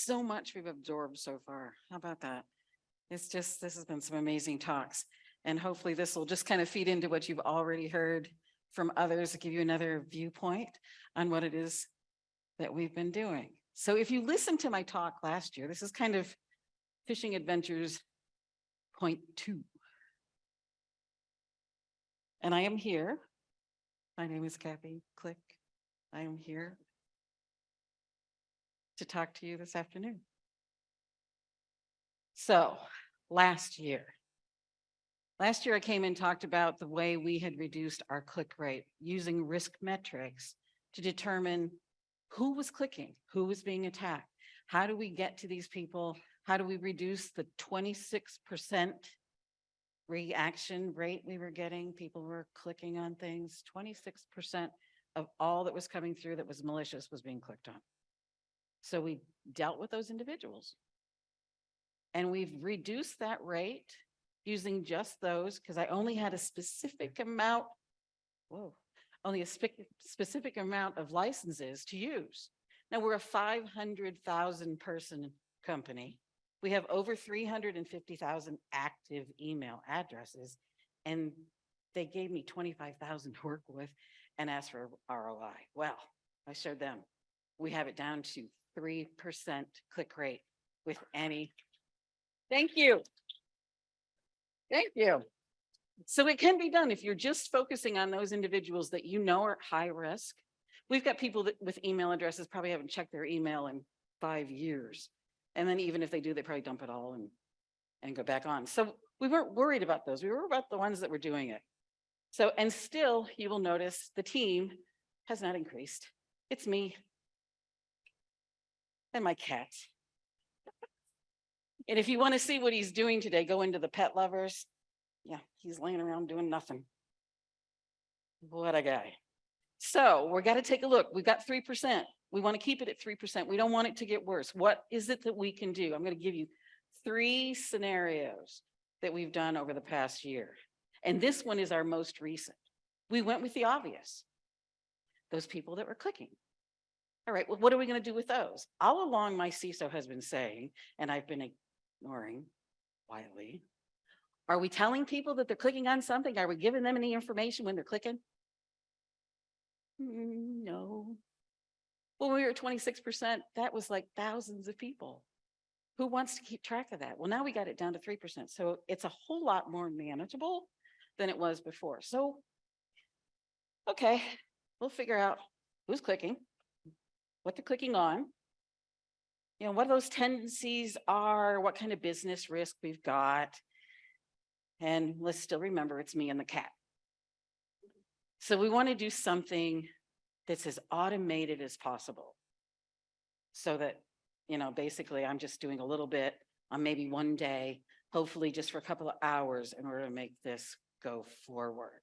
so much we've absorbed so far. How about that? It's just, this has been some amazing talks. And hopefully this will just kind of feed into what you've already heard from others to give you another viewpoint on what it is that we've been doing. So if you listened to my talk last year, this is kind of Phishing Adventures point 2. And I am here. My name is Kathy Click. I am here to talk to you this afternoon. So last year I came and talked about the way we had reduced our click rate using risk metrics to determine who was clicking, who was being attacked. How do we get to these people? How do we reduce the 26% reaction rate we were getting? People were clicking on things. 26% of all that was coming through that was malicious was being clicked on. So we dealt with those individuals. And we've reduced that rate using just those, because I only had a specific amount, only a specific amount of licenses to use. Now we're a 500,000 person company. We have over 350,000 active email addresses, and they gave me 25,000 to work with and asked for ROI. Well, I showed them. We have it down to 3% click rate with any. Thank you. Thank you. So it can be done if you're just focusing on those individuals that you know are at high risk. We've got people that with email addresses probably haven't checked their email in 5 years. And then even if they do, they probably dump it all and go back on. So we weren't worried about those. We were about the ones that were doing it. So, and still you will notice the team has not increased. It's me and my cat. And if you want to see what he's doing today, go into the pet lovers. Yeah, he's laying around doing nothing. What a guy. So we're got to take a look. We've got 3%. We want to keep it at 3%. We don't want it to get worse. What is it that we can do? I'm going to give you 3 scenarios that we've done over the past year. And this one is our most recent. We went with the obvious. Those people that were clicking. All right, well, what are we going to do with those? All along, my CISO has been saying, and I've been ignoring quietly, are we telling people that they're clicking on something? Are we giving them any information when they're clicking? No. When we were at 26%, that was like thousands of people. Who wants to keep track of that? Well, now we got it down to 3%. So it's a whole lot more manageable than it was before. So, okay, we'll figure out who's clicking, what they're clicking on, you know, what those tendencies are, what kind of business risk we've got. And let's still remember it's me and the cat. So we want to do something that's as automated as possible so that, you know, basically I'm just doing a little bit on maybe one day, hopefully just for a couple of hours in order to make this go forward.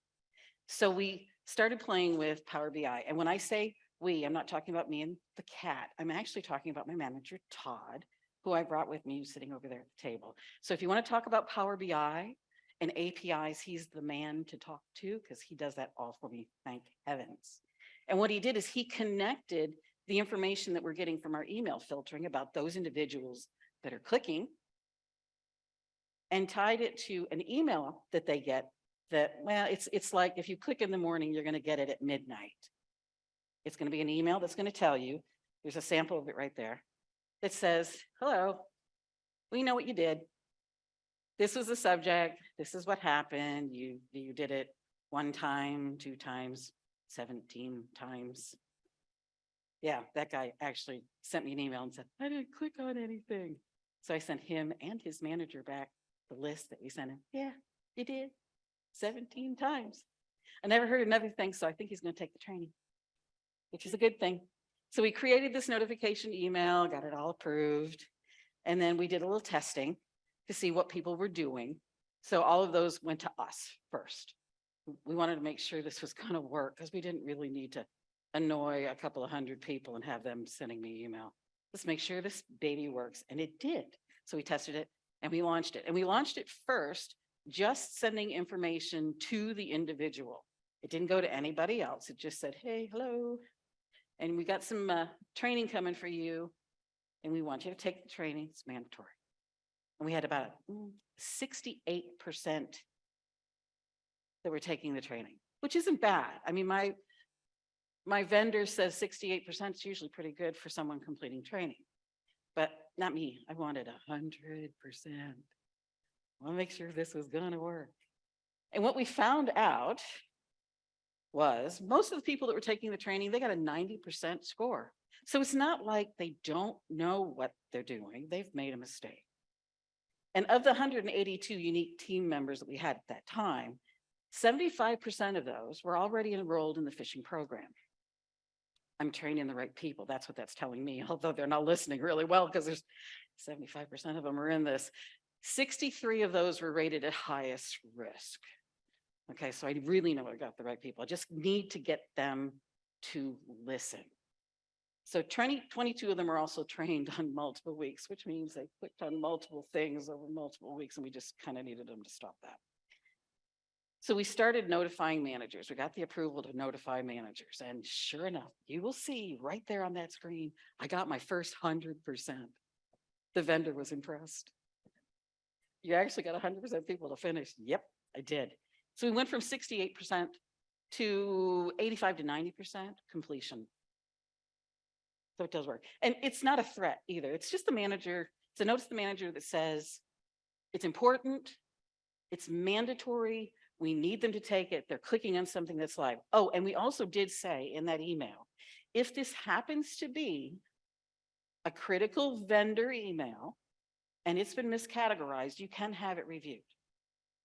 So we started playing with Power BI. And when I say we, I'm not talking about me and the cat. I'm actually talking about my manager, Todd, who I brought with me sitting over there at the table. So if you want to talk about Power BI and APIs, he's the man to talk to because he does that all for me, thank heavens. And what he did is he connected the information that we're getting from our email filtering about those individuals that are clicking and tied it to an email that they get that, well, it's like if you click in the morning, you're going to get it at midnight. It's going to be an email that's going to tell you, there's a sample of it right there, that says, hello, we know what you did. This was the subject. This is what happened. You did it 1 time, 2 times, 17 times. Yeah, that guy actually sent me an email and said, I didn't click on anything. So I sent him and his manager back the list that we sent him. Yeah, you did 17 times. I never heard another thing, so I think he's going to take the training, which is a good thing. So we created this notification email, got it all approved. And then we did a little testing to see what people were doing. So all of those went to us first. We wanted to make sure this was going to work because we didn't really need to annoy a couple of 100 people and have them sending me email. Let's make sure this baby works. And it did. So we tested it and we launched it. And we launched it first, just sending information to the individual. It didn't go to anybody else. It just said, hey, hello. And we got some training coming for you and we want you to take the training. It's mandatory. And we had about 68% that were taking the training, which isn't bad. I mean, my vendor says 68% is usually pretty good for someone completing training, but not me. I wanted 100%. I want to make sure this was going to work. And what we found out was most of the people that were taking the training, they got a 90% score. So it's not like they don't know what they're doing. They've made a mistake. And of the 182 unique team members that we had at that time, 75% of those were already enrolled in the phishing program. I'm training the right people. That's what that's telling me, although they're not listening really well because there's 75% of them are in this. 63 of those were rated at highest risk. Okay, so I really know I got the right people. I just need to get them to listen. So 22 of them are also trained on multiple weeks, which means they clicked on multiple things over multiple weeks, and we just kind of needed them to stop that. So we started notifying managers. We got the approval to notify managers. And sure enough, you will see right there on that screen, I got my first 100%. The vendor was impressed. You actually got 100% people to finish. Yep, I did. So we went from 68% to 85 to 90% completion. So it does work. And it's not a threat either. It's just the manager. It's a notice to the manager that says it's important, it's mandatory, we need them to take it. They're clicking on something that's live. Oh, and we also did say in that email, if this happens to be a critical vendor email and it's been miscategorized, you can have it reviewed.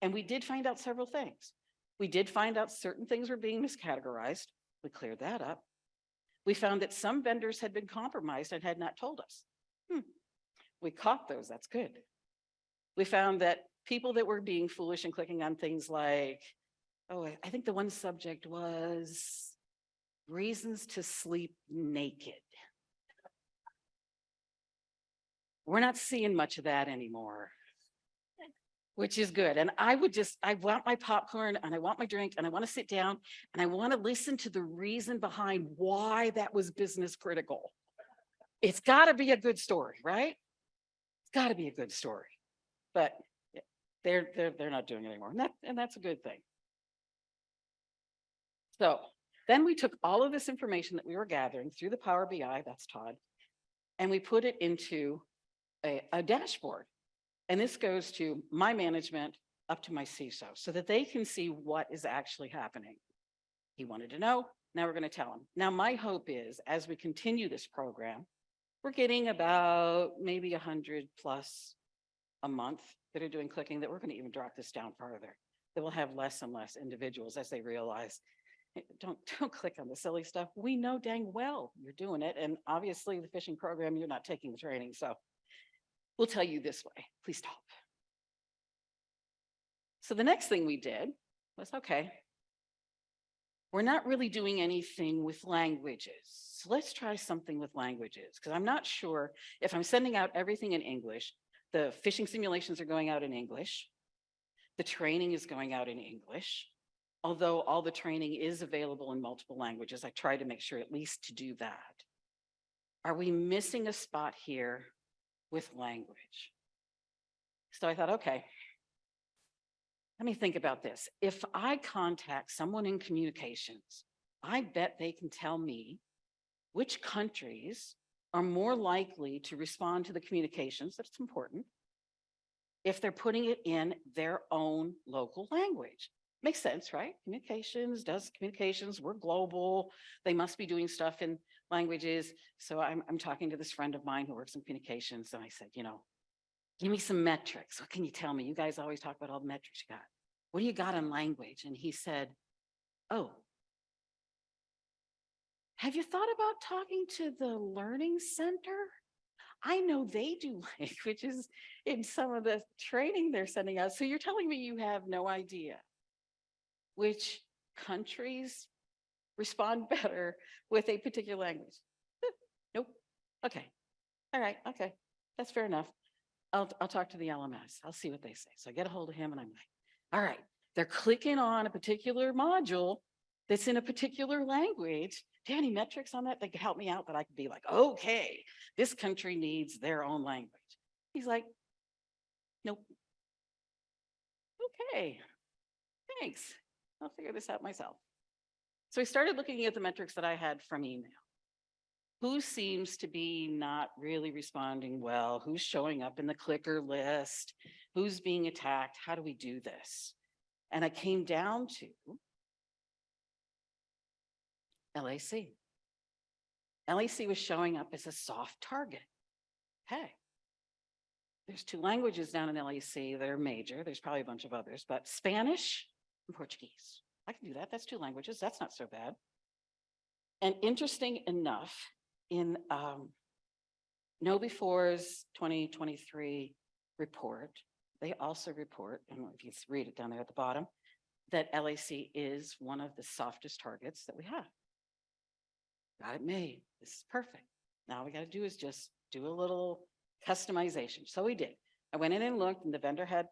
And we did find out several things. We did find out certain things were being miscategorized. We cleared that up. We found that some vendors had been compromised and had not told us. We caught those, that's good. We found that people that were being foolish and clicking on things like, oh, I think the one subject was reasons to sleep naked. We're not seeing much of that anymore, which is good. And I want my popcorn and I want my drink and I want to sit down and I want to listen to the reason behind why that was business critical. It's got to be a good story, right? It's got to be a good story. But they're not doing it anymore. And that's a good thing. So then we took all of this information that we were gathering through the Power BI, that's Todd, and we put it into a dashboard. And this goes to my management up to my CISO so that they can see what is actually happening. He wanted to know, now we're going to tell him. Now, my hope is as we continue this program, we're getting about maybe 100 plus a month that are doing clicking, that we're going to even drop this down further. That we'll have less and less individuals as they realize, don't click on the silly stuff. We know dang well you're doing it. And obviously the phishing program, you're not taking the training. So we'll tell you this way, please stop. So the next thing we did was, okay, we're not really doing anything with languages. So let's try something with languages, because I'm not sure if I'm sending out everything in English. The phishing simulations are going out in English. The training is going out in English. Although all the training is available in multiple languages, I try to make sure at least to do that. Are we missing a spot here with language? So I thought, okay, let me think about this. If I contact someone in communications, I bet they can tell me which countries are more likely to respond to the communications, that's important, if they're putting it in their own local language. Makes sense, right? Communications does communications, we're global, they must be doing stuff in languages. So I'm talking to this friend of mine who works in communications, and I said, give me some metrics. What can you tell me? You guys always talk about all the metrics you got. What do you got on language? And he said, oh, have you thought about talking to the Learning Center? I know they do languages in some of the training they're sending out. So you're telling me you have no idea which countries respond better with a particular language? Nope. Okay. All right. Okay. That's fair enough. I'll talk to the LMS. I'll see what they say. So I get a hold of him and I'm like, all right, they're clicking on a particular module that's in a particular language. Do you have any metrics on that that could help me out that I could be like, okay, this country needs their own language? He's like, nope. Okay, thanks. I'll figure this out myself. So I started looking at the metrics that I had from email. Who seems to be not really responding well? Who's showing up in the clicker list? Who's being attacked? How do we do this? And I came down to LAC. LAC was showing up as a soft target. Hey, there's 2 languages down in LAC that are major. There's probably a bunch of others, but Spanish and Portuguese. I can do that. That's 2 languages. That's not so bad. And interesting enough, in KnowBe4's 2023 report, they also report, and if you read it down there at the bottom, that LAC is one of the softest targets that we have. Got it made. This is perfect. Now we got to do is just do a little customization. So we did. I went in and looked, and the vendor had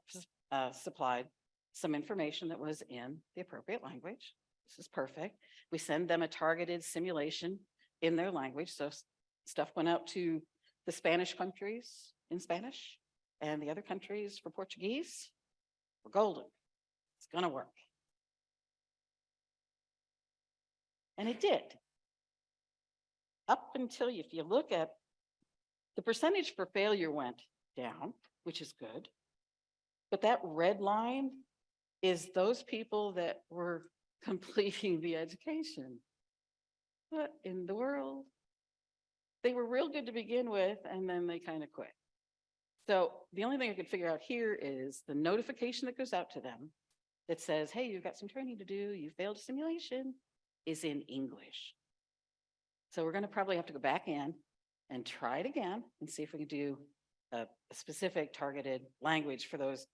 supplied some information that was in the appropriate language. This is perfect. We send them a targeted simulation in their language. So stuff went out to the Spanish countries in Spanish and the other countries for Portuguese. We're golden. It's going to work. And it did. Up until, if you look at the percentage for failure went down, which is good. But that red line is those people that were completing the education. What in the world? They were real good to begin with, and then they kind of quit. So the only thing I could figure out here is the notification that goes out to them that says, hey, you've got some training to do, you failed a simulation, is in English. So we're going to probably have to go back in and try it again and see if we can do a specific targeted language for those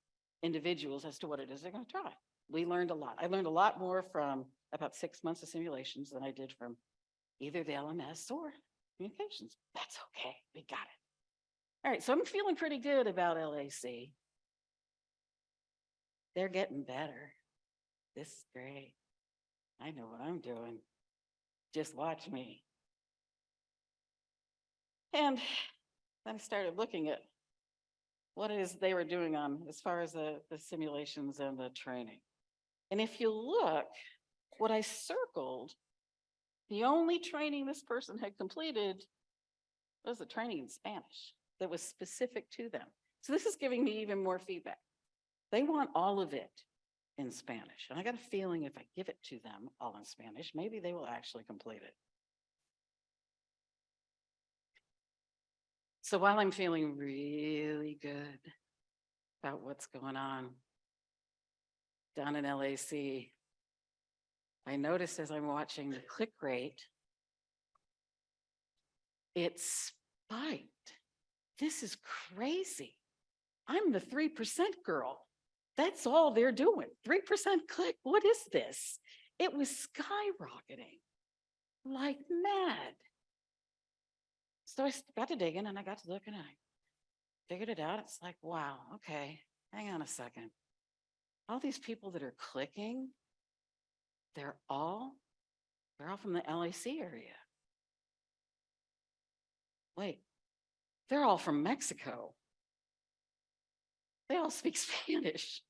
individuals as to what it is they're going to try. We learned a lot. I learned a lot more from about 6 months of simulations than I did from either the LMS or communications. That's okay. We got it. All right. So I'm feeling pretty good about LAC. They're getting better. This is great. I know what I'm doing. Just watch me. And then I started looking at what it is they were doing on as far as the simulations and the training. And if you look, what I circled, the only training this person had completed was a training in Spanish that was specific to them. So this is giving me even more feedback. They want all of it in Spanish. And I got a feeling if I give it to them all in Spanish, maybe they will actually complete it. So while I'm feeling really good about what's going on down in LAC, I noticed as I'm watching the click rate, it spiked. This is crazy. I'm the 3% girl. That's all they're doing. 3% click. What is this? It was skyrocketing like mad. So I got to digging and I got to looking and I figured it out. It's like, wow, okay, hang on a second. All these people that are clicking, they're all from the LAC area. Wait, they're all from Mexico. They all speak Spanish.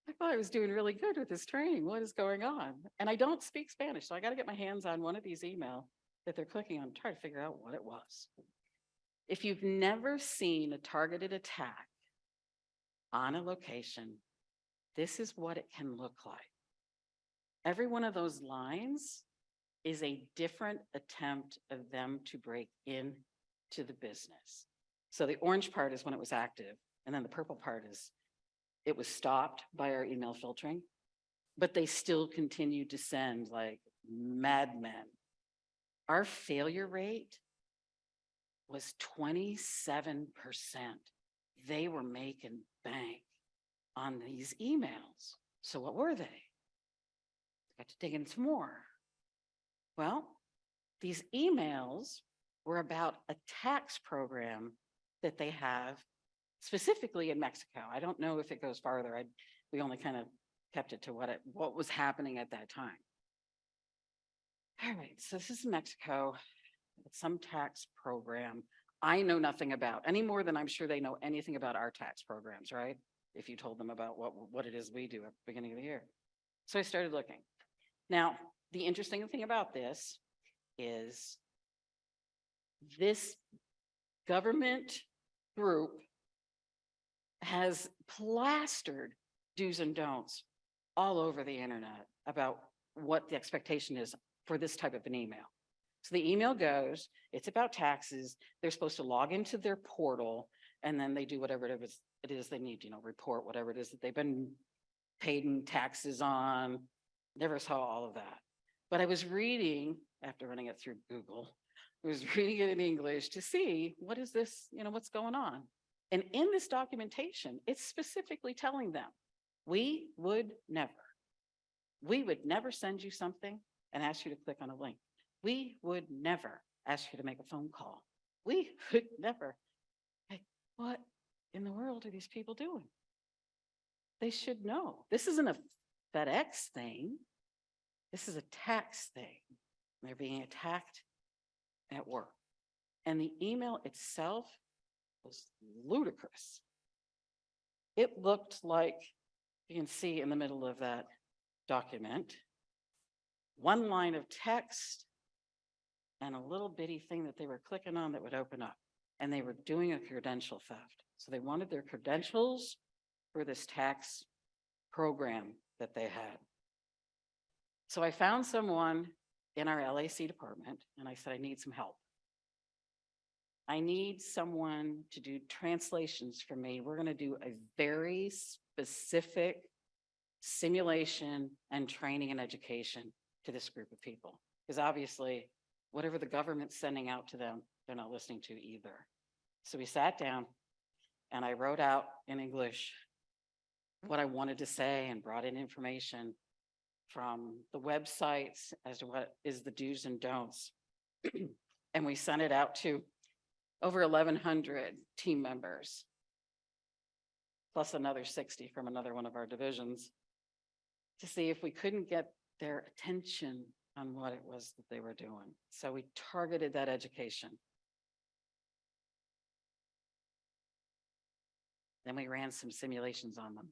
I thought I was doing really good with this training. What is going on? And I don't speak Spanish, so I got to get my hands on one of these emails that they're clicking on, try to figure out what it was. If you've never seen a targeted attack on a location, this is what it can look like. Every one of those lines is a different attempt of them to break into the business. So the orange part is when it was active, and then the purple part is it was stopped by our email filtering, but they still continued to send like madmen. Our failure rate was 27%. They were making bank on these emails. So what were they? Got to dig into more. Well, these emails were about a tax program that they have specifically in Mexico. I don't know if it goes farther. We only kind of kept it to what was happening at that time. All right, so this is Mexico. It's some tax program I know nothing about, any more than I'm sure they know anything about our tax programs, right? If you told them about what it is we do at the beginning of the year. So I started looking. Now, the interesting thing about this is this government group has plastered do's and don'ts all over the internet about what the expectation is for this type of an email. So the email goes, it's about taxes. They're supposed to log into their portal, and then they do whatever it is they need, report whatever it is that they've been paid in taxes on. Never saw all of that. But I was reading, after running it through Google, I was reading it in English to see what is this, what's going on. And in this documentation, it's specifically telling them, we would never send you something and ask you to click on a link. We would never ask you to make a phone call. We would never. Like, what in the world are these people doing? They should know. This isn't a FedEx thing. This is a tax thing. They're being attacked at work. And the email itself was ludicrous. It looked like, you can see in the middle of that document, one line of text and a little bitty thing that they were clicking on that would open up. And they were doing a credential theft. So they wanted their credentials for this tax program that they had. So I found someone in our LAC department, and I said, I need some help. I need someone to do translations for me. We're going to do a very specific simulation and training and education to this group of people. Because obviously, whatever the government's sending out to them, they're not listening to either. So we sat down and I wrote out in English what I wanted to say and brought in information from the websites as to what is the do's and don'ts. And we sent it out to over 1,100 team members, plus another 60 from another one of our divisions, to see if we couldn't get their attention on what it was that they were doing. So we targeted that education. Then we ran some simulations on them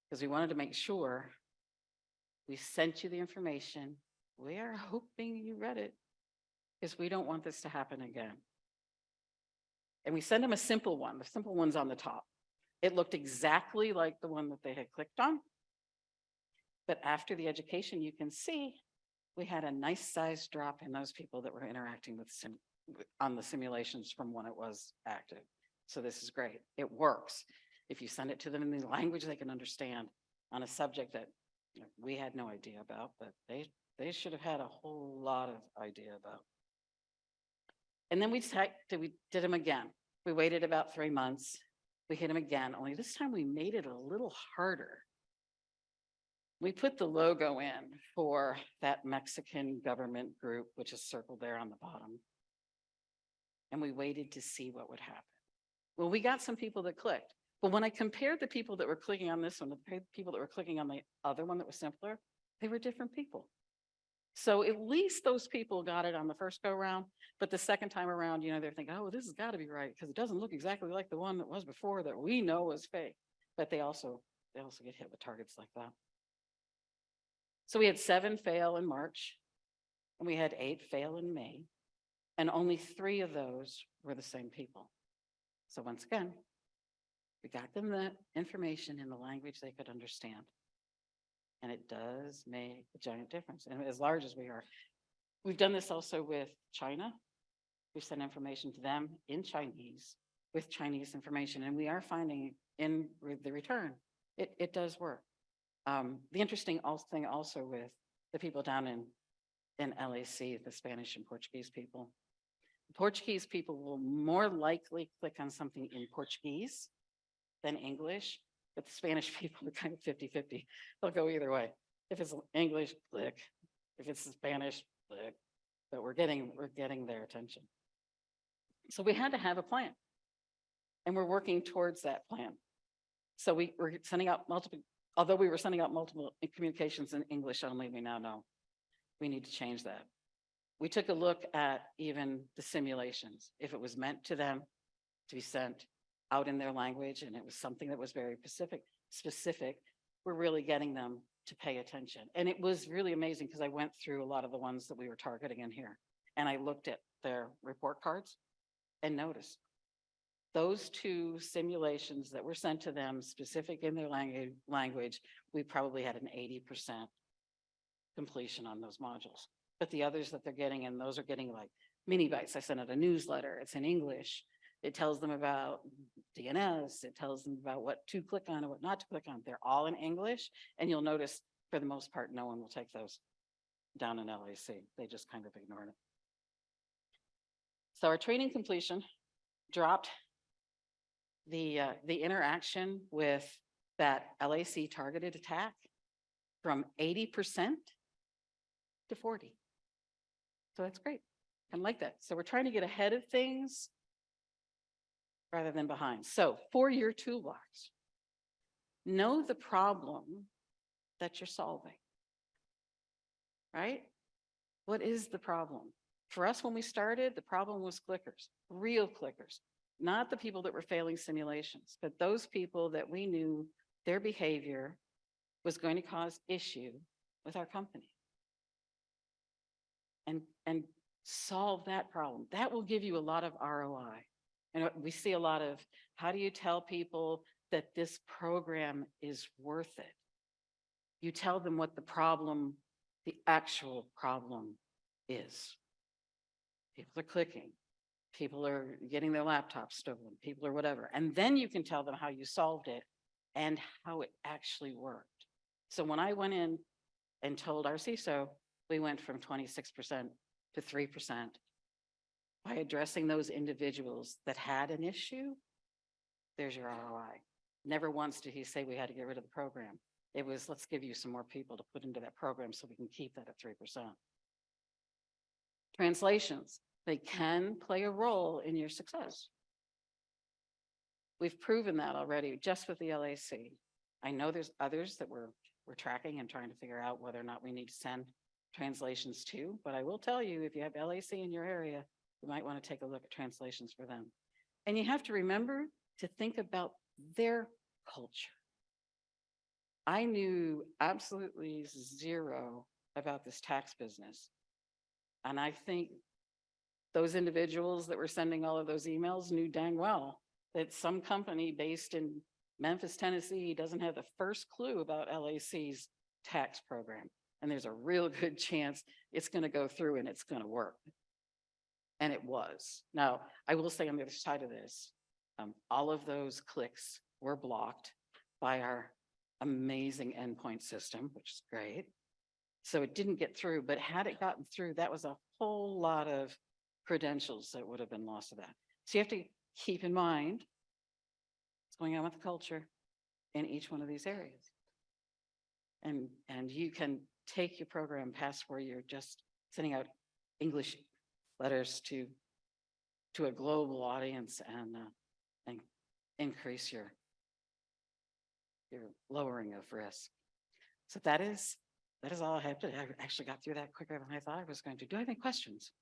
because we wanted to make sure we sent you the information. We are hoping you read it because we don't want this to happen again. And we sent them a simple one. The simple one's on the top. It looked exactly like the one that they had clicked on. But after the education, you can see we had a nice size drop in those people that were interacting with on the simulations from when it was active. So this is great. It works. If you send it to them in the language they can understand on a subject that we had no idea about, but they should have had a whole lot of idea about. And then we did them again. We waited about 3 months. We hit them again, only this time we made it a little harder. We put the logo in for that Mexican government group, which is circled there on the bottom. And we waited to see what would happen. Well, we got some people that clicked. But when I compared the people that were clicking on this one to the people that were clicking on the other one that was simpler, they were different people. So at least those people got it on the first go round, but the second time around, they're thinking, oh, this has got to be right because it doesn't look exactly like the one that was before that we know was fake. But they also get hit with targets like that. So we had 7 fail in March, and we had 8 fail in May, and only 3 of those were the same people. So once again, we got them the information in the language they could understand. And it does make a giant difference. And as large as we are, we've done this also with China. We send information to them in Chinese with Chinese information, and we are finding in the return, it does work. The interesting thing also with the people down in LAC, the Spanish and Portuguese people, the Portuguese people will more likely click on something in Portuguese than English, but the Spanish people are kind of 50-50. They'll go either way. If it's English, click. If it's Spanish, click. But we're getting their attention. So we had to have a plan, and we're working towards that plan. So we're sending out multiple Although we were sending out multiple communications in English only, we now know we need to change that. We took a look at even the simulations. If it was meant to them to be sent out in their language and it was something that was very specific, we're really getting them to pay attention. And it was really amazing because I went through a lot of the ones that we were targeting in here and I looked at their report cards and noticed those two simulations that were sent to them specific in their language, we probably had an 80% completion on those modules. But the others that they're getting, and those are getting like mini bites. I sent out a newsletter, it's in English. It tells them about DNS, it tells them about what to click on and what not to click on. They're all in English. And you'll notice for the most part, no one will take those down in LAC. They just kind of ignore it. So our training completion dropped the interaction with that LAC targeted attack from 80% to 40. So that's great. I like that. So we're trying to get ahead of things rather than behind. So for your toolbox, know the problem that you're solving, right? What is the problem? For us, when we started, the problem was clickers, real clickers, not the people that were failing simulations, but those people that we knew their behavior was going to cause issue with our company. And solve that problem. That will give you a lot of ROI. And we see a lot of, how do you tell people that this program is worth it? You tell them what the problem, the actual problem is. People are clicking. People are getting their laptops stolen. People are whatever. And then you can tell them how you solved it and how it actually worked. So when I went in and told our CISO, we went from 26% to 3% by addressing those individuals that had an issue. There's your ROI. Never once did he say we had to get rid of the program. It was, let's give you some more people to put into that program so we can keep that at 3%. Translations, they can play a role in your success. We've proven that already just with the LAC. I know there's others that we're tracking and trying to figure out whether or not we need to send translations to, but I will tell you, if you have LAC in your area, you might want to take a look at translations for them. And you have to remember to think about their culture. I knew absolutely zero about this tax business. And I think those individuals that were sending all of those emails knew dang well that some company based in Memphis, Tennessee doesn't have the first clue about LAC's tax program. And there's a real good chance it's going to go through and it's going to work. And it was. Now, I will say on the other side of this, all of those clicks were blocked by our amazing endpoint system, which is great. So it didn't get through, but had it gotten through, that was a whole lot of credentials that would have been lost to that. So you have to keep in mind what's going on with the culture in each one of these areas. And you can take your program past where you're just sending out English letters to a global audience and increase your lowering of risk. So that is all I have to. I actually got through that quicker than I thought I was going to. Do I have any questions?